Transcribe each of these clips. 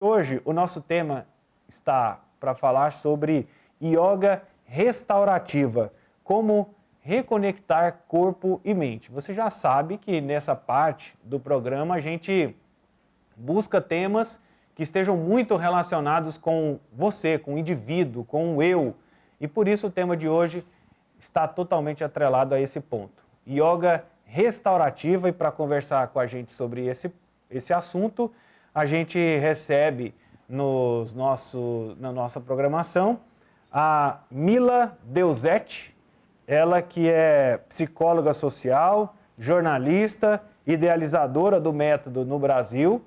Hoje, o nosso tema está para falar sobre yoga restaurativa, como reconectar corpo e mente. Você já sabe que nessa parte do programa a gente busca temas que estejam muito relacionados com você, com o indivíduo, com o eu. E por isso o tema de hoje está totalmente atrelado a esse ponto. Yoga restaurativa, e para conversar com a gente sobre esse assunto, a gente recebe na nossa programação a Mila Deusetti, ela que é psicóloga social, jornalista, idealizadora do método no Brasil,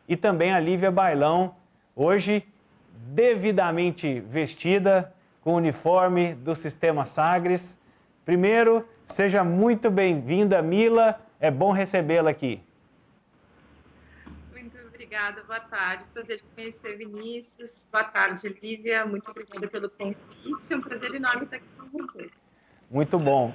e também a Lívia Bailão, hoje devidamente vestida com o uniforme do Sistema Sagres. Primeiro, seja muito bem-vinda, Mila, é bom recebê-la aqui. Muito obrigada, boa tarde, prazer de conhecer Vinícius, boa tarde, Lívia, muito obrigada pelo convite, é um prazer enorme estar aqui com você. Muito bom.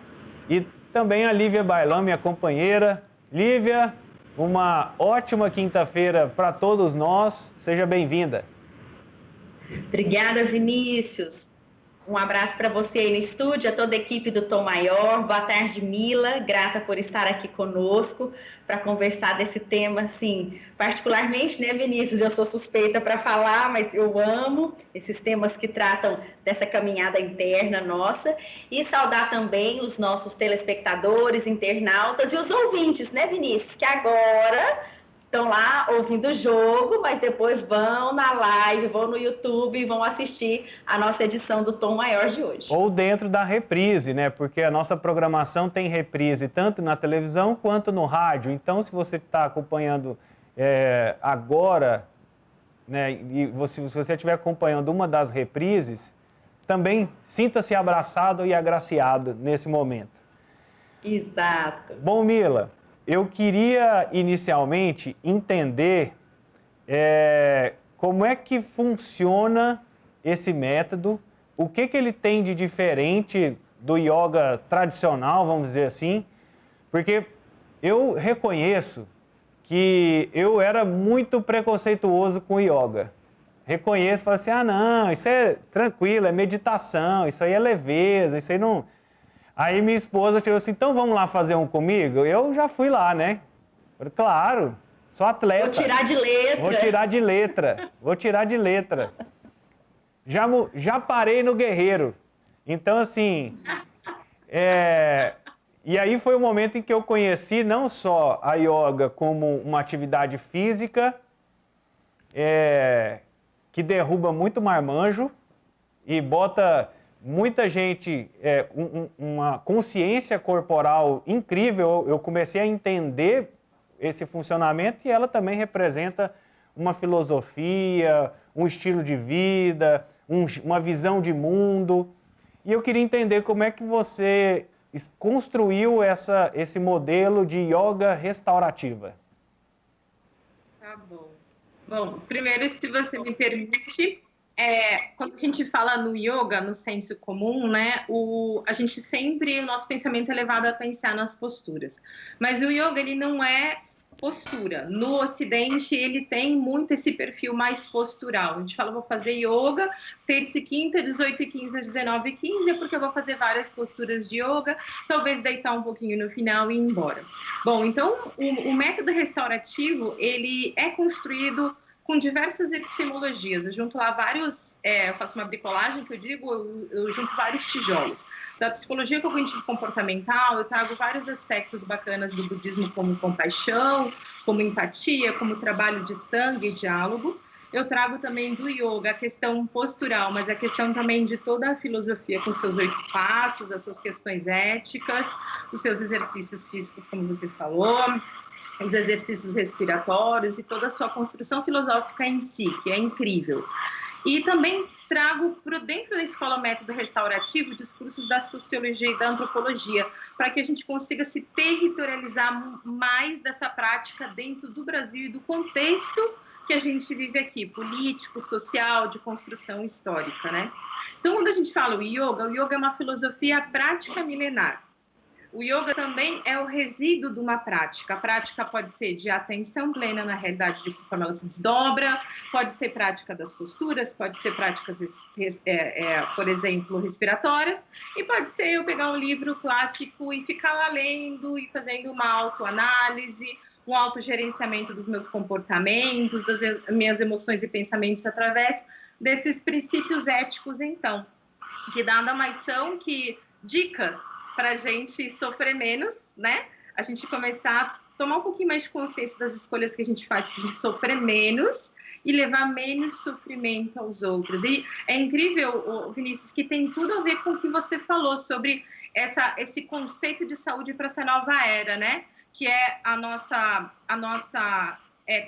E também a Lívia Bailão, minha companheira. Lívia, uma ótima quinta-feira para todos nós, seja bem-vinda. Obrigada, Vinícius. Um abraço para você aí no estúdio, a toda a equipe do Tom Maior. Boa tarde, Mila. Grata por estar aqui conosco para conversar desse tema, assim, particularmente, né, Vinícius? Eu sou suspeita para falar, mas eu amo esses temas que tratam dessa caminhada interna nossa. E saudar também os nossos telespectadores, internautas e os ouvintes, né, Vinícius? Que agora estão lá ouvindo o jogo, mas depois vão na live, vão no YouTube e vão assistir a nossa edição do Tom Maior de hoje. Ou dentro da reprise, né? Porque a nossa programação tem reprise tanto na televisão quanto no rádio. Então, se você está acompanhando agora, né, e se você estiver acompanhando uma das reprises, também sinta-se abraçado e agraciado nesse momento. Exato. Bom, Mila, eu queria inicialmente entender como é que funciona esse método, o que ele tem de diferente do yoga tradicional, vamos dizer assim, porque eu reconheço que eu era muito preconceituoso com o yoga. Reconheço, falo assim, não, isso é tranquilo, é meditação, isso aí é leveza, isso aí não... Aí minha esposa chegou assim, então vamos lá fazer um comigo? Eu já fui lá, né? Falei, claro, sou atleta. Vou tirar de letra. Vou tirar de letra. Já parei no guerreiro. Então, assim... E aí foi o momento em que eu conheci não só a yoga como uma atividade física, que derruba muito marmanjo e bota... muita gente, uma consciência corporal incrível. Eu comecei a entender esse funcionamento e ela também representa uma filosofia, um estilo de vida, uma visão de mundo. E eu queria entender como é que você construiu esse modelo de yoga restaurativa. Tá bom. Bom, primeiro, se você me permite... quando a gente fala no yoga, no senso comum, né, o nosso pensamento é levado a pensar nas posturas. Mas o yoga, ele não é postura. No Ocidente, ele tem muito esse perfil mais postural. A gente fala, vou fazer yoga, terça e quinta, 18h15 às 19h15, é porque eu vou fazer várias posturas de yoga, talvez deitar um pouquinho no final e ir embora. Bom, então, o método restaurativo, ele é construído com diversas epistemologias. Eu junto lá vários, eu faço uma bricolagem, que eu digo, eu junto vários tijolos. Da psicologia cognitivo-comportamental, eu trago vários aspectos bacanas do budismo, como compaixão, como empatia, como trabalho de sangue e diálogo. Eu trago também do yoga a questão postural, mas a questão também de toda a filosofia, com seus 8 passos, as suas questões éticas, os seus exercícios físicos, como você falou, os exercícios respiratórios e toda a sua construção filosófica em si, que é incrível. E também trago dentro da escola método restaurativo discursos da sociologia e da antropologia, para que a gente consiga se territorializar mais dessa prática dentro do Brasil e do contexto que a gente vive aqui, político, social, de construção histórica, né? Então, quando a gente fala o yoga é uma filosofia prática milenar. O yoga também é o resíduo de uma prática. A prática pode ser de atenção plena na realidade de como ela se desdobra, pode ser prática das posturas, pode ser práticas, por exemplo, respiratórias, e pode ser eu pegar um livro clássico e ficar lá lendo e fazendo uma autoanálise, um autogerenciamento dos meus comportamentos, das minhas emoções e pensamentos através desses princípios éticos, então, que nada mais são que dicas para a gente sofrer menos, né? A gente começar a tomar um pouquinho mais de consciência das escolhas que a gente faz para a gente sofrer menos e levar menos sofrimento aos outros. E é incrível, Vinícius, que tem tudo a ver com o que você falou sobre esse conceito de saúde para essa nova era, né? Que é a nossa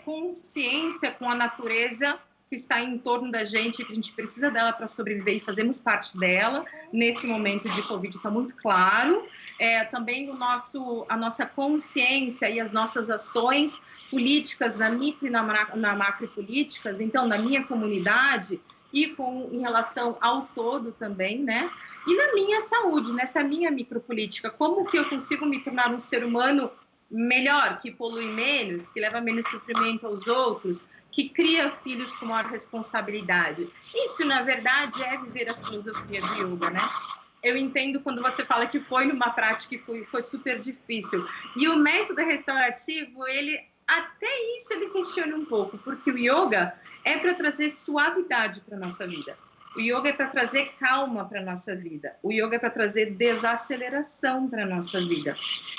consciência com a natureza que está em torno da gente, que a gente precisa dela para sobreviver e fazemos parte dela. Nesse momento de Covid está muito claro. Também a nossa consciência e as nossas ações políticas, na micro e na macropolíticas, então, na minha comunidade e em relação ao todo também, né? E na minha saúde, nessa minha micropolítica, como que eu consigo me tornar um ser humano melhor, que polui menos, que leva menos sofrimento aos outros, que cria filhos com maior responsabilidade. Isso, na verdade, é viver a filosofia do yoga, né? Eu entendo quando você fala que foi numa prática e foi super difícil. E o método restaurativo, até isso ele questiona um pouco, porque o yoga é para trazer suavidade para a nossa vida. O yoga é para trazer calma para a nossa vida. O yoga é para trazer desaceleração para a nossa vida.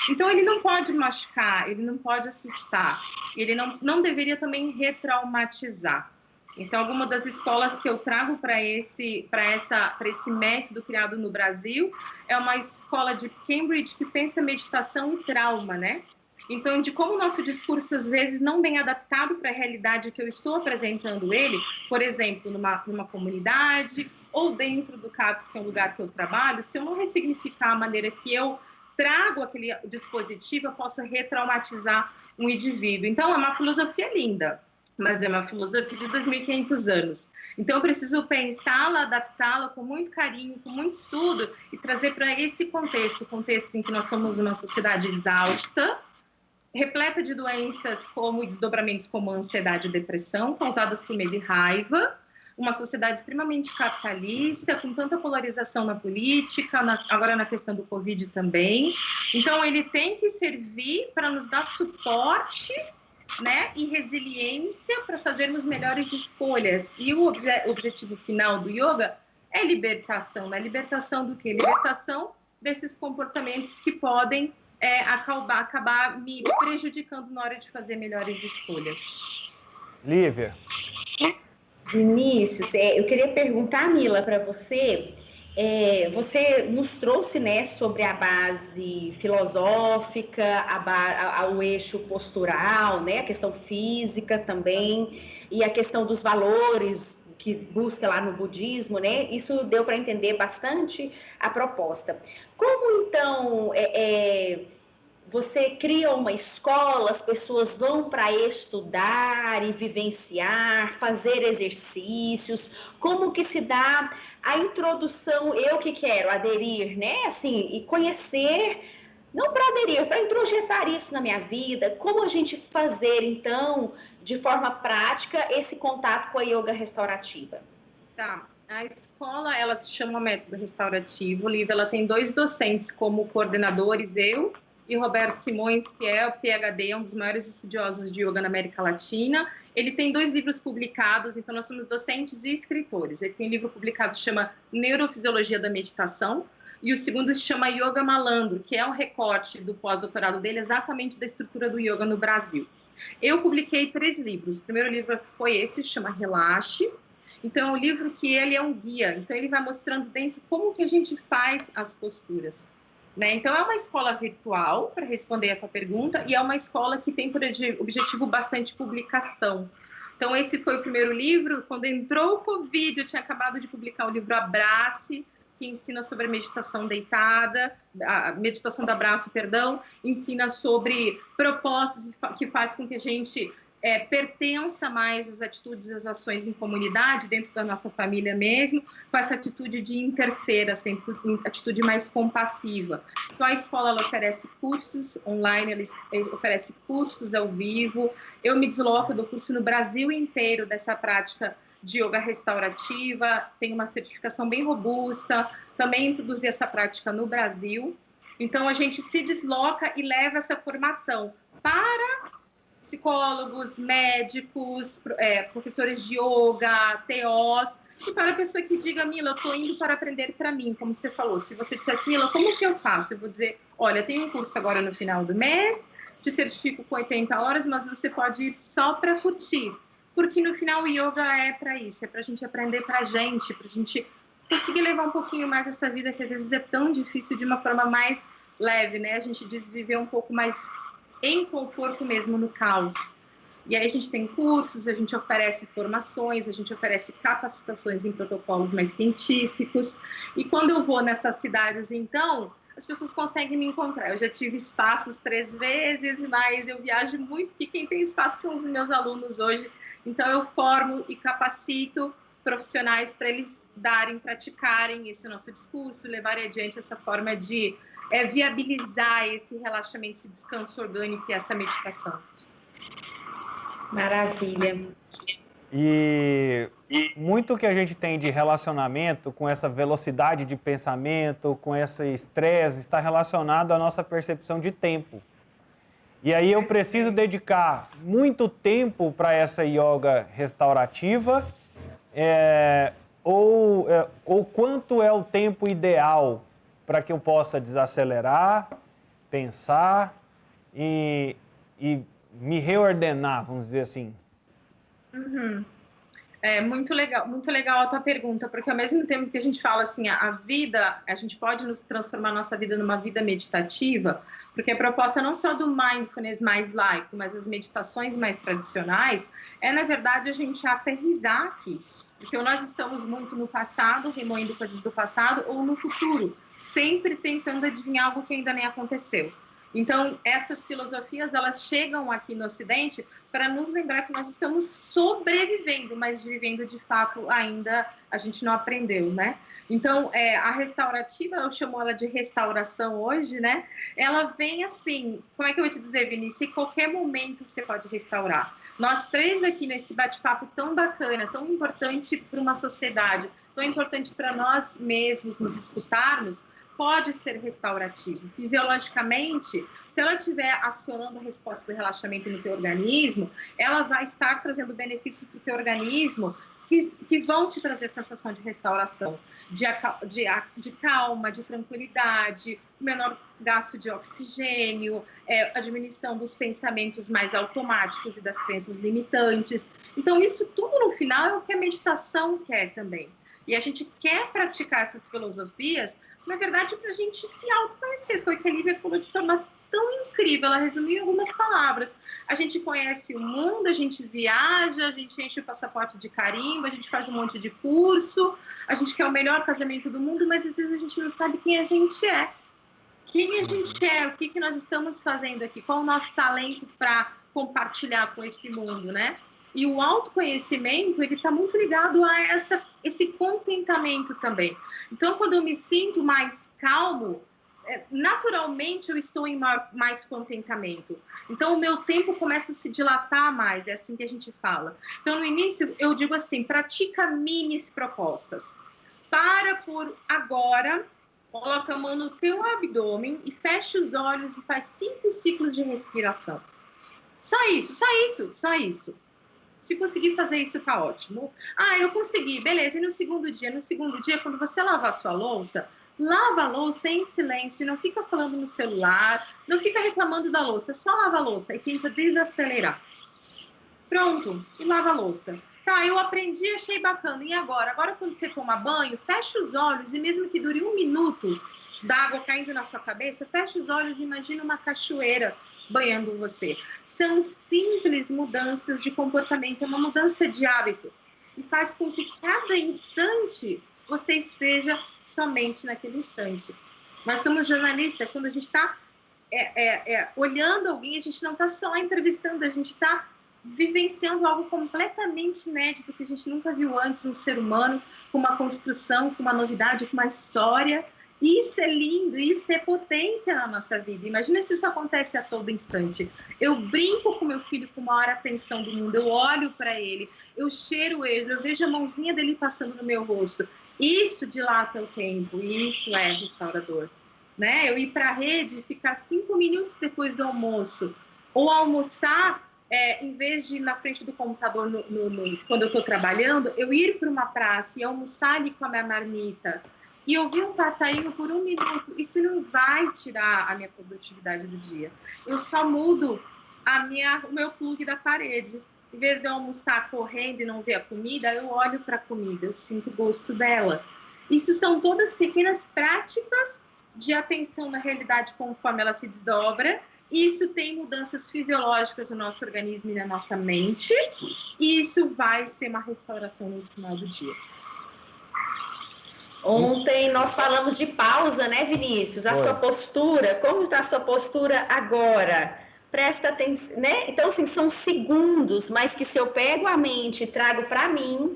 Então, ele não pode machucar, ele não pode assustar, ele não deveria também retraumatizar. Então, alguma das escolas que eu trago para esse método criado no Brasil é uma escola de Cambridge que pensa meditação e trauma, né? Então, de como o nosso discurso, às vezes, não bem adaptado para a realidade que eu estou apresentando ele, por exemplo, numa comunidade ou dentro do CAPS, que é um lugar que eu trabalho, se eu não ressignificar a maneira que eu trago aquele dispositivo, eu posso retraumatizar um indivíduo. Então, é uma filosofia linda, mas é uma filosofia de 2.500 anos. Então, eu preciso pensá-la, adaptá-la com muito carinho, com muito estudo e trazer para esse contexto, o contexto em que nós somos uma sociedade exausta, repleta de doenças como desdobramentos como ansiedade e depressão, causadas por medo e raiva, uma sociedade extremamente capitalista, com tanta polarização na política, agora na questão do Covid também. Então, ele tem que servir para nos dar suporte, né, e resiliência para fazermos melhores escolhas. E o objetivo final do yoga é libertação, né? Libertação do quê? Libertação desses comportamentos que podem acabar me prejudicando na hora de fazer melhores escolhas. Lívia. Vinícius, eu queria perguntar, Mila, para você. Você nos trouxe, né, sobre a base filosófica, o eixo postural, né, a questão física também, e a questão dos valores que busca lá no budismo, né? Isso deu para entender bastante a proposta. Como, então, você cria uma escola, as pessoas vão para estudar e vivenciar, fazer exercícios, como que se dá a introdução, eu que quero aderir, né? Assim, e conhecer, não para aderir, para introjetar isso na minha vida, como a gente fazer, então, de forma prática, esse contato com a yoga restaurativa? Tá. A escola, ela se chama Método Restaurativo. Lívia, ela tem 2 docentes como coordenadores, eu e Roberto Simões, que é o PhD, um dos maiores estudiosos de yoga na América Latina. Ele tem 2 livros publicados, então nós somos docentes e escritores. Ele tem um livro publicado que se chama Neurofisiologia da Meditação, e o segundo se chama Yoga Malandro, que é um recorte do pós-doutorado dele, exatamente da estrutura do yoga no Brasil. Eu publiquei 3 livros. O primeiro livro foi esse, se chama Relaxe. Então, é um livro que ele é um guia. Então, ele vai mostrando dentro como que a gente faz as posturas, né? Então, é uma escola virtual, para responder a tua pergunta, e é uma escola que tem por objetivo bastante publicação. Então, esse foi o primeiro livro. Quando entrou o Covid, eu tinha acabado de publicar o livro Abrace, que ensina sobre a meditação deitada, a meditação do abraço, ensina sobre propostas que faz com que a gente pertença mais às atitudes, às ações em comunidade, dentro da nossa família mesmo, com essa atitude de interceder, essa atitude mais compassiva. Então, a escola ela oferece cursos online, ela oferece cursos ao vivo. Eu me desloco, dou curso no Brasil inteiro dessa prática de yoga restaurativa, tenho uma certificação bem robusta, também introduzi essa prática no Brasil. Então, a gente se desloca e leva essa formação para psicólogos, médicos, professores de yoga, TOs, e para a pessoa que diga, Mila, eu estou indo para aprender para mim, como você falou. Se você dissesse, Mila, como que eu faço? Eu vou dizer, olha, tem um curso agora no final do mês, te certifico com 80 horas, mas você pode ir só para curtir. Porque no final o yoga é para isso, é para a gente aprender para a gente conseguir levar um pouquinho mais essa vida que às vezes é tão difícil de uma forma mais leve, né? A gente desviver um pouco mais em conforto mesmo, no caos. E aí a gente tem cursos, a gente oferece formações, a gente oferece capacitações em protocolos mais científicos. E quando eu vou nessas cidades, então, as pessoas conseguem me encontrar. Eu já tive espaços 3 vezes, mas eu viajo muito, que quem tem espaço são os meus alunos hoje. Então, eu formo e capacito profissionais para eles praticarem esse nosso discurso, levarem adiante essa forma de viabilizar esse relaxamento, esse descanso orgânico e essa meditação. Maravilha. E muito que a gente tem de relacionamento com essa velocidade de pensamento, com esse estresse, está relacionado à nossa percepção de tempo. E aí eu preciso dedicar muito tempo para essa yoga restaurativa, ou quanto é o tempo ideal para que eu possa desacelerar, pensar e me reordenar, vamos dizer assim. Uhum. Muito legal a tua pergunta, porque ao mesmo tempo que a gente fala assim, a gente pode nos transformar a nossa vida numa vida meditativa, porque a proposta não só do mindfulness mais laico, mas as meditações mais tradicionais, na verdade a gente aterrissar aqui, porque nós estamos muito no passado, remoendo coisas do passado, ou no futuro, sempre tentando adivinhar algo que ainda nem aconteceu. Então, essas filosofias, elas chegam aqui no Ocidente para nos lembrar que nós estamos sobrevivendo, mas vivendo de fato ainda a gente não aprendeu, né? Então, a restaurativa, eu chamo ela de restauração hoje, né? Ela vem assim, como é que eu vou te dizer, Vinícius? Em qualquer momento você pode restaurar. Nós 3 aqui nesse bate-papo tão bacana, tão importante para uma sociedade, tão importante para nós mesmos nos escutarmos, pode ser restaurativo. Fisiologicamente, se ela estiver acionando a resposta do relaxamento no teu organismo, ela vai estar trazendo benefícios para o teu organismo que vão te trazer sensação de restauração, de calma, de tranquilidade, menor gasto de oxigênio, a diminuição dos pensamentos mais automáticos e das crenças limitantes. Então, isso tudo no final é o que a meditação quer também. E a gente quer praticar essas filosofias, na verdade, para a gente se autoconhecer. Foi o que a Lívia falou de forma tão incrível, ela resumiu em algumas palavras. A gente conhece o mundo, a gente viaja, a gente enche o passaporte de carimbo, a gente faz um monte de curso, a gente quer o melhor casamento do mundo, mas às vezes a gente não sabe quem a gente é. Quem a gente é, o que nós estamos fazendo aqui, qual o nosso talento para compartilhar com esse mundo, né? E o autoconhecimento, ele está muito ligado a esse contentamento também. Então, quando eu me sinto mais calmo, naturalmente eu estou em mais contentamento. Então, o meu tempo começa a se dilatar mais, é assim que a gente fala. Então, no início, eu digo assim, pratica minis propostas. Para por agora, coloca a mão no teu abdômen e fecha os olhos e faz 5 ciclos de respiração. Só isso, só isso, só isso. Se conseguir fazer isso, tá ótimo. Eu consegui, beleza. E no segundo dia, quando você lavar a sua louça, lava a louça em silêncio, não fica falando no celular, não fica reclamando da louça, só lava a louça e tenta desacelerar. Pronto, e lava a louça. Tá, eu aprendi, achei bacana. E agora? Agora, quando você toma banho, fecha os olhos e mesmo que dure 1 minuto da água caindo na sua cabeça, fecha os olhos e imagina uma cachoeira banhando você. São simples mudanças de comportamento, é uma mudança de hábito. E faz com que cada instante você esteja somente naquele instante. Nós somos jornalistas, quando a gente está olhando alguém, a gente não está só entrevistando, a gente está vivenciando algo completamente inédito que a gente nunca viu antes, um ser humano com uma construção, com uma novidade, com uma história. Isso é lindo, isso é potência na nossa vida. Imagina se isso acontece a todo instante. Eu brinco com meu filho com a maior atenção do mundo, eu olho para ele, eu cheiro ele, eu vejo a mãozinha dele passando no meu rosto. Isso dilata o tempo, isso é restaurador. Né? Eu ir para a rede, ficar 5 minutos depois do almoço, ou almoçar, em vez de ir na frente do computador quando eu estou trabalhando, eu ir para uma praça e almoçar ali com a minha marmita e ouvir um passarinho por 1 minuto, isso não vai tirar a minha produtividade do dia. Eu só mudo o meu plug da parede. Em vez de eu almoçar correndo e não ver a comida, eu olho para a comida, eu sinto o gosto dela. Isso são todas pequenas práticas de atenção na realidade conforme ela se desdobra. Isso tem mudanças fisiológicas no nosso organismo e na nossa mente. E isso vai ser uma restauração no final do dia. Ontem nós falamos de pausa, né, Vinícius? A sua postura, como está a sua postura agora? Presta atenção, né? Então, assim, são segundos, mas que se eu pego a mente e trago para mim,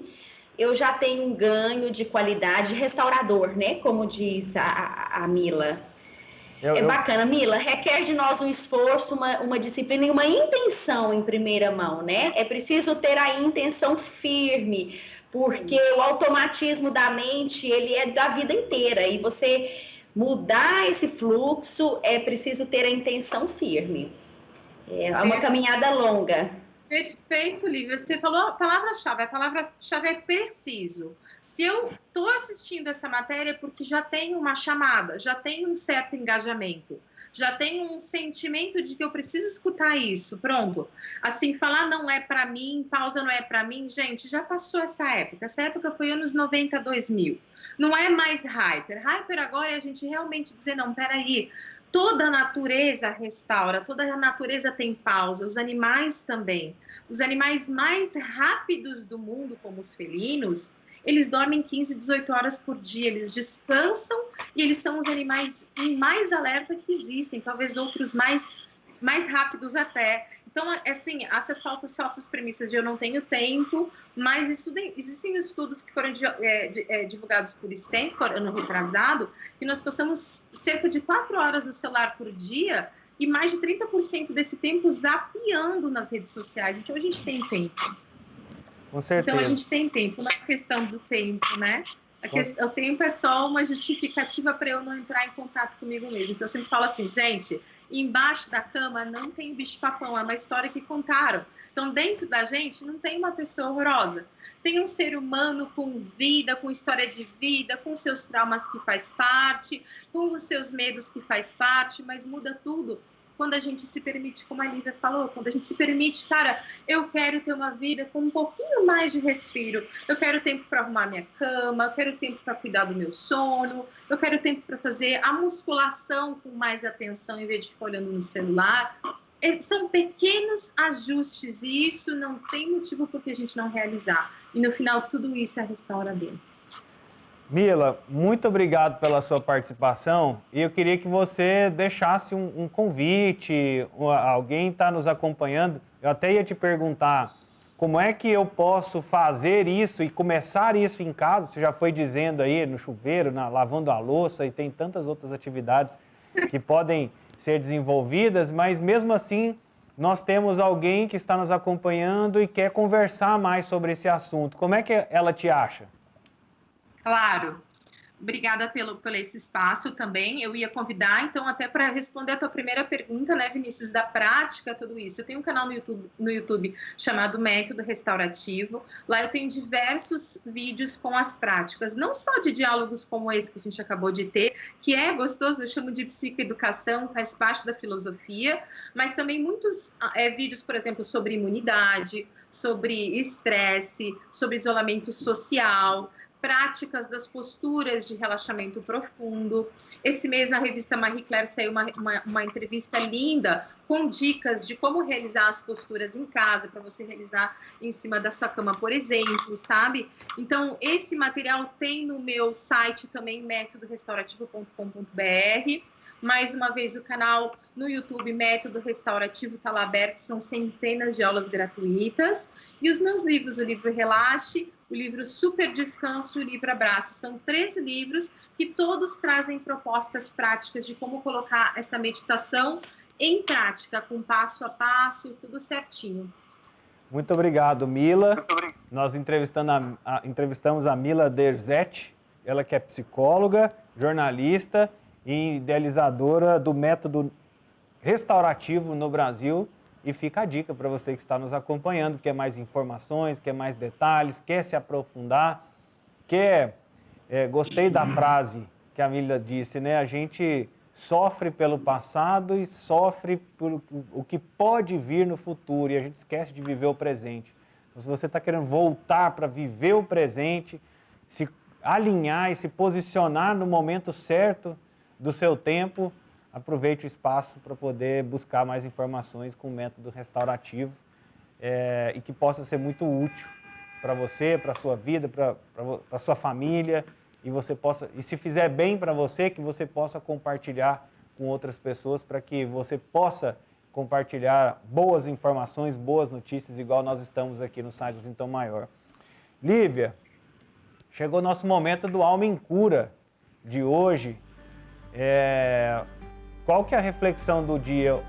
eu já tenho um ganho de qualidade restaurador, né? Como diz a Mila. Bacana, Mila, requer de nós um esforço, uma disciplina e uma intenção em primeira mão, né? É preciso ter a intenção firme, porque o automatismo da mente, ele é da vida inteira, e você mudar esse fluxo, é preciso ter a intenção firme. É uma caminhada longa. Perfeito, Lívia. Você falou a palavra-chave é preciso. Se eu estou assistindo essa matéria é porque já tem uma chamada, já tem um certo engajamento, já tem um sentimento de que eu preciso escutar isso, pronto. Assim, falar não é para mim, pausa não é para mim, gente, já passou essa época. Essa época foi anos 90, 2000. Não é mais hyper. Hyper agora é a gente realmente dizer, não, peraí, toda a natureza restaura, toda a natureza tem pausa, os animais também. Os animais mais rápidos do mundo, como os felinos, eles dormem 15, 18 horas por dia, eles descansam e eles são os animais mais alerta que existem, talvez outros mais rápidos até. Então, assim, essas falsas premissas de eu não tenho tempo, mas existem estudos que foram divulgados por Stanford, ano retrasado, que nós passamos cerca de 4 horas no celular por dia e mais de 30% desse tempo zapeando nas redes sociais. Então, a gente tem tempo. Com certeza. Então, a gente tem tempo, não é questão do tempo, né? O tempo é só uma justificativa para eu não entrar em contato comigo mesmo. Então, eu sempre falo assim, gente, embaixo da cama não tem bicho-papão, é uma história que contaram. Então, dentro da gente não tem uma pessoa horrorosa. Tem um ser humano com vida, com história de vida, com seus traumas que faz parte, com os seus medos que faz parte, mas muda tudo quando a gente se permite, como a Lívia falou, quando a gente se permite, cara, eu quero ter uma vida com um pouquinho mais de respiro, eu quero tempo para arrumar minha cama, eu quero tempo para cuidar do meu sono, eu quero tempo para fazer a musculação com mais atenção em vez de ficar olhando no celular. São pequenos ajustes e isso não tem motivo por que a gente não realizar. E no final, tudo isso é restaurador. Mila, muito obrigado pela sua participação e eu queria que você deixasse um convite, alguém está nos acompanhando, eu até ia te perguntar como é que eu posso fazer isso e começar isso em casa, você já foi dizendo aí no chuveiro, lavando a louça e tem tantas outras atividades que podem ser desenvolvidas, mas mesmo assim nós temos alguém que está nos acompanhando e quer conversar mais sobre esse assunto, como é que ela te acha? Claro. Obrigada pelo esse espaço também. Eu ia convidar, então, até para responder a tua primeira pergunta, né, Vinícius, da prática, tudo isso. Eu tenho um canal no YouTube chamado Método Restaurativo. Lá eu tenho diversos vídeos com as práticas, não só de diálogos como esse que a gente acabou de ter, que é gostoso, eu chamo de psicoeducação, faz parte da filosofia, mas também muitos vídeos, por exemplo, sobre imunidade, sobre estresse, sobre isolamento social, práticas das posturas de relaxamento profundo. Esse mês, na revista Marie Claire, saiu uma entrevista linda com dicas de como realizar as posturas em casa, para você realizar em cima da sua cama, por exemplo, sabe? Então, esse material tem no meu site também, métodorestaurativo.com.br. Mais uma vez, o canal no YouTube Método Restaurativo está lá aberto, são centenas de aulas gratuitas. E os meus livros, o livro Relaxe, o livro Super Descanso e o livro Abraço. São 13 livros que todos trazem propostas práticas de como colocar essa meditação em prática, com passo a passo, tudo certinho. Muito obrigado, Mila. Nós entrevistamos a Mila Derzetti, ela que é psicóloga, jornalista e idealizadora do método restaurativo no Brasil. E fica a dica para você que está nos acompanhando, quer mais informações, quer mais detalhes, quer se aprofundar, gostei da frase que a Mila disse, né? A gente sofre pelo passado e sofre por o que pode vir no futuro e a gente esquece de viver o presente. Então, se você está querendo voltar para viver o presente, se alinhar e se posicionar no momento certo do seu tempo, aproveite o espaço para poder buscar mais informações com o método restaurativo e que possa ser muito útil para você, para a sua vida, para a sua família e se fizer bem para você, que você possa compartilhar com outras pessoas para que você possa compartilhar boas informações, boas notícias, igual nós estamos aqui no Sagres em Tom Maior. Lívia, chegou o nosso momento do Alma em Cura de hoje. Qual que é a reflexão do dia?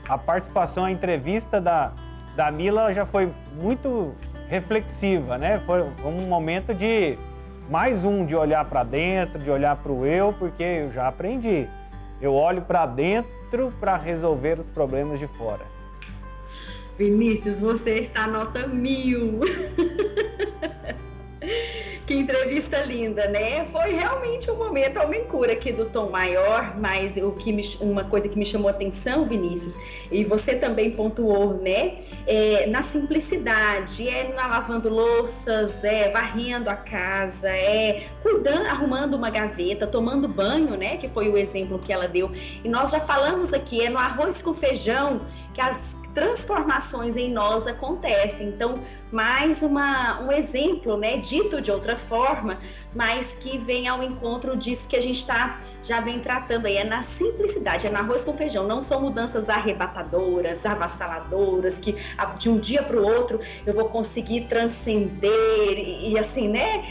A participação, a entrevista da Mila já foi muito reflexiva, né? Foi um momento de de olhar para dentro, de olhar para o eu, porque eu já aprendi. Eu olho para dentro para resolver os problemas de fora. Vinícius, você está nota 1000. Que entrevista linda, né? Foi realmente um momento Alma em Cura aqui do Tom Maior, mas uma coisa que me chamou a atenção, Vinícius, e você também pontuou, né? Na simplicidade, lavando louças, varrendo a casa, cuidando, arrumando uma gaveta, tomando banho, né? Que foi o exemplo que ela deu. E nós já falamos aqui, no arroz com feijão, que as transformações em nós acontecem. Então, mais um exemplo, né, dito de outra forma, mas que vem ao encontro disso que a gente já vem tratando aí, na simplicidade, no arroz com feijão. Não são mudanças arrebatadoras, avassaladoras, que de um dia para o outro eu vou conseguir transcender e assim, né,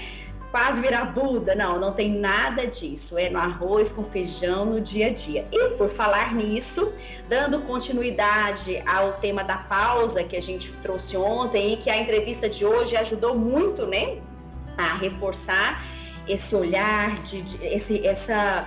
quase virar Buda. Não tem nada disso. No arroz com feijão no dia a dia. E por falar nisso, dando continuidade ao tema da pausa que a gente trouxe ontem e que a entrevista de hoje ajudou muito, né, a reforçar esse olhar, essa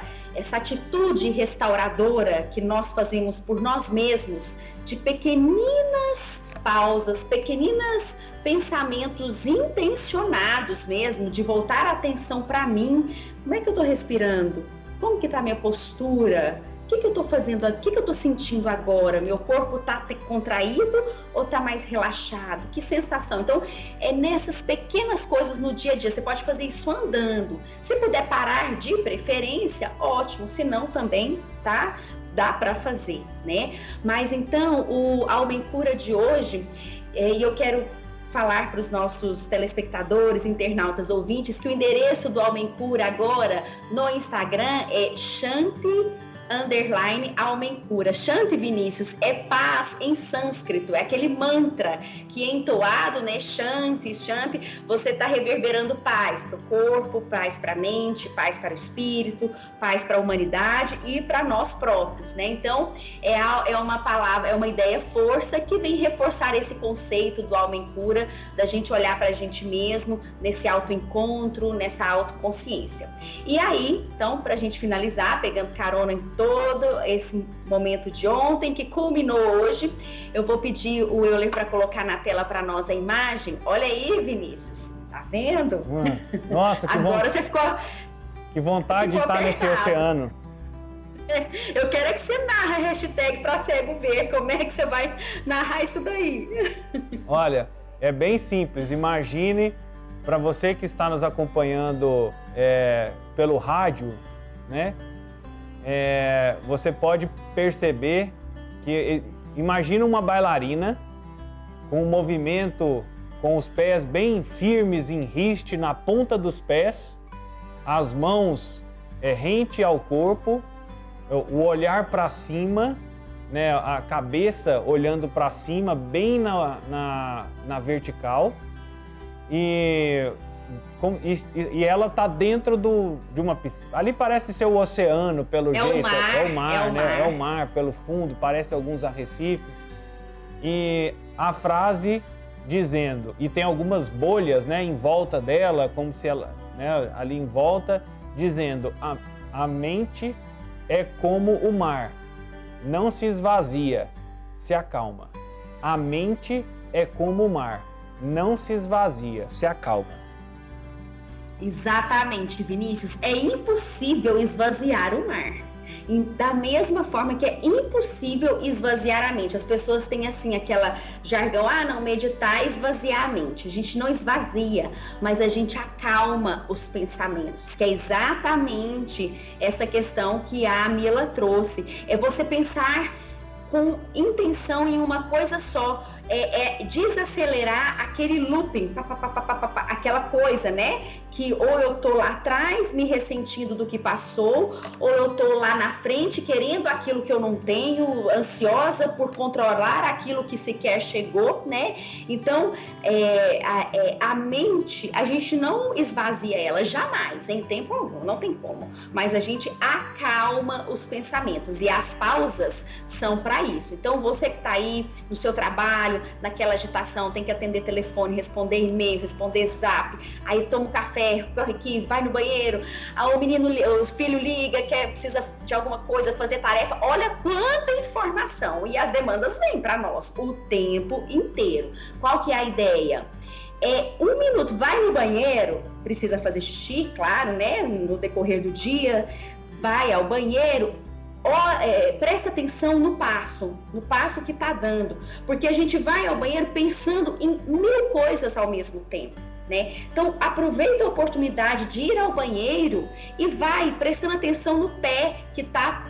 atitude restauradora que nós fazemos por nós mesmos, de pequeninas pausas, pequeninos pensamentos intencionados mesmo, de voltar a atenção para mim. Como é que eu estou respirando? Como que está a minha postura? O que eu estou fazendo? O que eu estou sentindo agora? Meu corpo está contraído ou está mais relaxado? Que sensação? Então, nessas pequenas coisas no dia a dia. Você pode fazer isso andando. Se puder parar de preferência, ótimo. Se não, também, tá? Dá para fazer, né? Mas então, o Alma em Cura de hoje, e eu quero falar para os nossos telespectadores, internautas, ouvintes, que o endereço do Alma em Cura agora no Instagram é Shanti_Alma em Cura. Shanti, Vinícius, é paz em sânscrito, é aquele mantra que é entoado, né? Shanti, Shanti, você está reverberando paz para o corpo, paz para a mente, paz para o espírito, paz para a humanidade e para nós próprios, né? Então, é uma palavra, é uma ideia força que vem reforçar esse conceito do Alma em Cura, da gente olhar para a gente mesmo, nesse autoencontro, nessa autoconsciência. E aí, então, para a gente finalizar, pegando carona em todo esse momento de ontem, que culminou hoje, eu vou pedir o Euler para colocar na tela para nós a imagem. Olha aí, Vinícius, tá vendo? Nossa, que agora você ficou... Que vontade de estar nesse oceano. Eu quero que você narre a hashtag para cego ver. Como é que você vai narrar isso daí? Olha, é bem simples. Imagine, para você que está nos acompanhando pelo rádio, né? Você pode perceber que, imagina uma bailarina com um movimento com os pés bem firmes em riste na ponta dos pés, as mãos rente ao corpo o olhar para cima, né, a cabeça olhando para cima, bem na vertical, e ela tá dentro de uma piscina. Ali parece ser o oceano, pelo jeito. É o mar, né? É o mar pelo fundo, parece alguns arrecifes. E a frase dizendo, e tem algumas bolhas, né, em volta dela, como se ela, né, ali em volta, dizendo: a mente é como o mar, não se esvazia, se acalma. A mente é como o mar, não se esvazia, se acalma. Exatamente, Vinícius. É impossível esvaziar o mar. E da mesma forma que é impossível esvaziar a mente. As pessoas têm assim aquela jargão, não, meditar é esvaziar a mente. A gente não esvazia, mas a gente acalma os pensamentos, que é exatamente essa questão que a Mila trouxe. É você pensar com intenção em uma coisa só, desacelerar aquele looping, aquela coisa, né? Que ou eu tô lá atrás me ressentindo do que passou, ou eu tô lá na frente querendo aquilo que eu não tenho, ansiosa por controlar aquilo que sequer chegou, né? Então, a mente, a gente não esvazia ela jamais, em tempo algum, não tem como, mas a gente acalma os pensamentos, e as pausas são para isso. Então, você que tá aí no seu trabalho, naquela agitação, tem que atender telefone, responder e-mail, responder zap, aí toma um café, corre aqui, vai no banheiro, o filho liga, precisa de alguma coisa, fazer tarefa, olha quanta informação, e as demandas vêm para nós o tempo inteiro. Qual que é a ideia? 1 minuto, vai no banheiro, precisa fazer xixi, claro, né, no decorrer do dia, vai ao banheiro, presta atenção no passo que está dando, porque a gente vai ao banheiro pensando em 1000 coisas ao mesmo tempo, né? Então aproveita a oportunidade de ir ao banheiro e vai prestando atenção no pé que está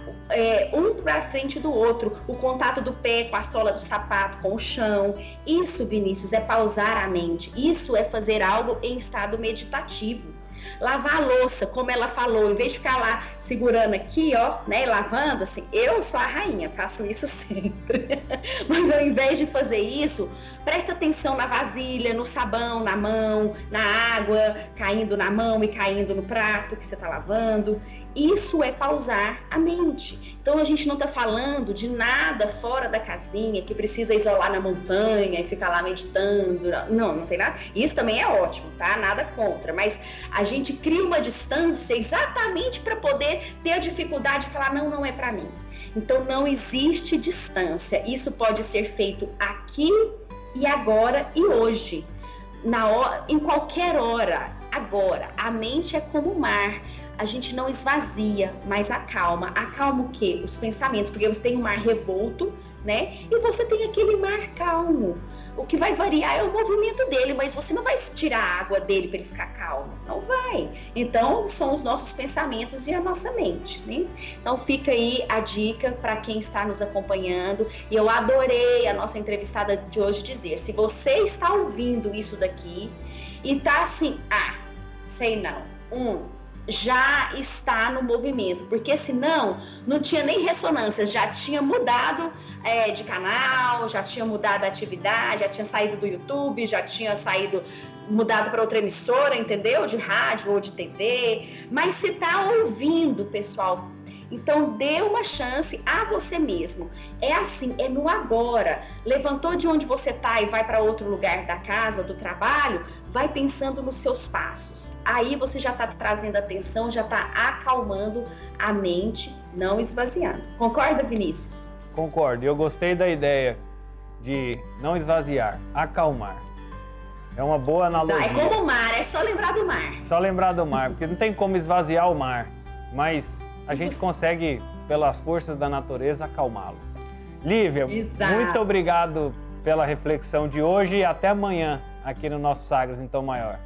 um para frente do outro, o contato do pé com a sola do sapato, com o chão. Isso, Vinícius, é pausar a mente, isso é fazer algo em estado meditativo. Lavar a louça, como ela falou, em vez de ficar lá segurando aqui, né, lavando, assim, eu sou a rainha, faço isso sempre. Mas ao invés de fazer isso, presta atenção na vasilha, no sabão, na mão, na água, caindo na mão e caindo no prato que você está lavando. Isso é pausar a mente. Então a gente não está falando de nada fora da casinha, que precisa isolar na montanha e ficar lá meditando. Não tem nada. Isso também é ótimo, tá? Nada contra. Mas a gente cria uma distância exatamente para poder ter a dificuldade de falar, não é para mim. Então não existe distância. Isso pode ser feito aqui e agora e hoje. Em qualquer hora. Agora, a mente é como o mar. A gente não esvazia, mas acalma. Acalma o quê? Os pensamentos, porque você tem um mar revolto, né? E você tem aquele mar calmo. O que vai variar é o movimento dele, mas você não vai tirar a água dele para ele ficar calmo. Não vai. Então, são os nossos pensamentos e a nossa mente, né? Então, fica aí a dica para quem está nos acompanhando. E eu adorei a nossa entrevistada de hoje dizer, se você está ouvindo isso daqui e tá assim, sei não, já está no movimento, porque senão não tinha nem ressonância, já tinha mudado de canal, já tinha mudado a atividade, já tinha saído do YouTube, já tinha mudado para outra emissora, entendeu? De rádio ou de TV, mas se está ouvindo, pessoal, então dê uma chance a você mesmo. É assim, é no agora. Levantou de onde você está e vai para outro lugar da casa, do trabalho, vai pensando nos seus passos. Aí você já está trazendo atenção, já está acalmando a mente, não esvaziando. Concorda, Vinícius? Concordo. Eu gostei da ideia de não esvaziar, acalmar. É uma boa analogia. É como o mar, é só lembrar do mar. Só lembrar do mar, porque não tem como esvaziar o mar, mas a gente consegue, pelas forças da natureza, acalmá-lo. Lívia, muito obrigado pela reflexão de hoje e até amanhã aqui no nosso Sagres em Tom Maior.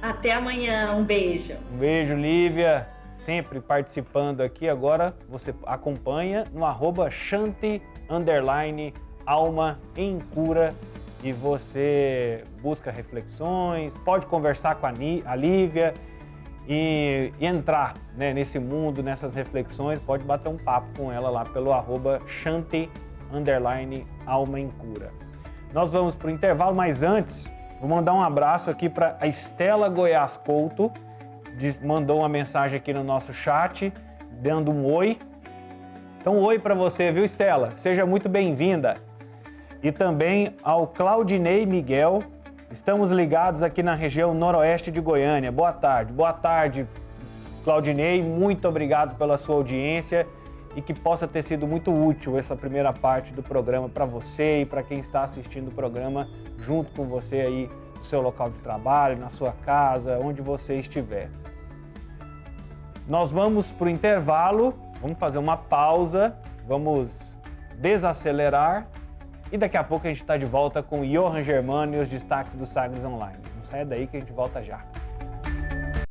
Até amanhã, um beijo. Um beijo, Lívia, sempre participando aqui. Agora você acompanha no @Shanti_Alma em Cura e você busca reflexões, pode conversar com a Lívia e entrar, né, nesse mundo, nessas reflexões, pode bater um papo com ela lá pelo @Shanti_Alma em Cura. Nós vamos para o intervalo, mas antes, vou mandar um abraço aqui para a Estela Goiás Couto, mandou uma mensagem aqui no nosso chat, dando um oi. Então, oi para você, viu, Estela? Seja muito bem-vinda. E também ao Claudinei Miguel, estamos ligados aqui na região noroeste de Goiânia. Boa tarde, Claudinei, muito obrigado pela sua audiência e que possa ter sido muito útil essa primeira parte do programa para você e para quem está assistindo o programa junto com você aí no seu local de trabalho, na sua casa, onde você estiver. Nós vamos para o intervalo, vamos fazer uma pausa, vamos desacelerar e daqui a pouco a gente está de volta com o Johann Germano e os destaques do Sagres Online. Não saia daí que a gente volta já.